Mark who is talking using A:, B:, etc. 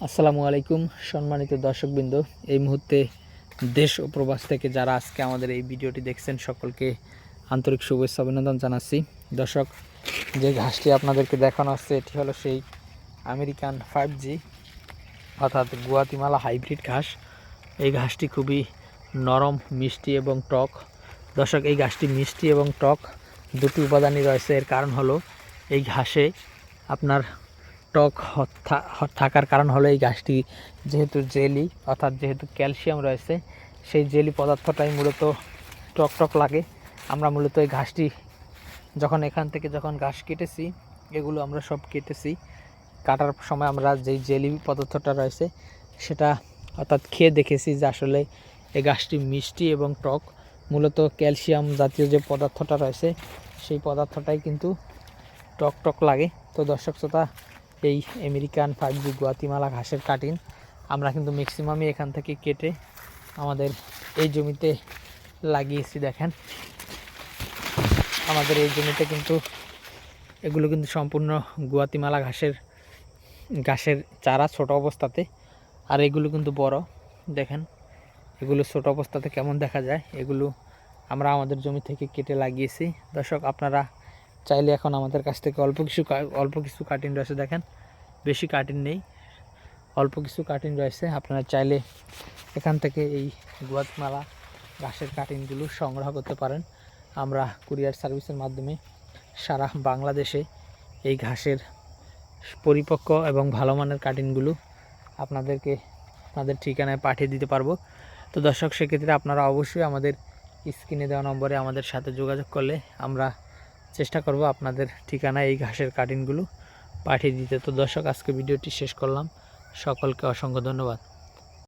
A: আসসালামু আলাইকুম সম্মানিত দর্শকবৃন্দ। এই মুহূর্তে দেশ ও প্রবাস থেকে যারা আজকে আমাদের এই ভিডিওটি দেখছেন সকলকে আন্তরিক শুভেচ্ছা অভিনন্দন জানাচ্ছি। দর্শক, যে ঘাসটি আপনাদেরকে দেখানো হচ্ছে এটি হলো সেই আমেরিকান 5G অর্থাৎ গুয়াতিমালা হাইব্রিড ঘাস। এই ঘাসটি খুবই নরম, মিষ্টি এবং টক। দর্শক, এই ঘাসটি মিষ্টি এবং টক দুটি উপাদানই রয়েছে। এর কারণ হলো এই ঘাসে আপনার টক থাকার কারণ হলো এই গাছটি যেহেতু জেলি অর্থাৎ যেহেতু ক্যালসিয়াম রয়েছে, সেই জেলি পদার্থটাই মূলত টক টক লাগে। আমরা মূলত এই ঘাসটি এখান থেকে ঘাস কেটেছি, এগুলো আমরা সব কেটেছি, কাটার সময় আমরা যেই জেলি পদার্থটা রয়েছে সেটা অর্থাৎ খেয়ে দেখেছি যে আসলে এই গাছটি মিষ্টি এবং টক। মূলত ক্যালসিয়াম জাতীয় যে পদার্থটা রয়েছে সেই পদার্থটাই কিন্তু টক টক লাগে। তো দর্শক শ্রোতা, এই আমেরিকান 5G গুয়াতিমালা ঘাসের কাটিং আমরা কিন্তু ম্যাক্সিমামই এখান থেকে কেটে আমাদের এই জমিতে লাগিয়েছি। দেখেন, আমাদের এই জমিতে কিন্তু এগুলো কিন্তু সম্পূর্ণ গুয়াতিমালা ঘাসের চারা ছোট অবস্থাতে, আর এগুলো কিন্তু বড়। দেখেন এগুলো ছোট অবস্থাতে কেমন দেখা যায়, এগুলো আমরা আমাদের জমি থেকে কেটে লাগিয়েছি। দর্শক, আপনারা চাইলে এখন আমাদের কাছ থেকে অল্প কিছু কাটিং রয়েছে, দেখেন বেশি কাটিং নেই, অল্প কিছু কাটিং রয়েছে। আপনারা চাইলে এখান থেকে এই গুয়াতিমালা ঘাসের কাটিংগুলো সংগ্রহ করতে পারেন। আমরা কুরিয়ার সার্ভিসের মাধ্যমে সারা বাংলাদেশে এই ঘাসের পরিপক্ক এবং ভালো মানের কাটিংগুলো আপনাদের ঠিকানায় পাঠিয়ে দিতে পারবো। তো দর্শক, সেক্ষেত্রে আপনারা অবশ্যই আমাদের স্ক্রিনে দেওয়া নম্বরে আমাদের সাথে যোগাযোগ করলে আমরা চেষ্টা করব আপনাদের ঠিকানায় এই ঘাসের কাটিংগুলো পাঠিয়ে দিতে। তো দর্শক, আজকে ভিডিওটি শেষ করলাম। সকলকে অসংখ্য ধন্যবাদ।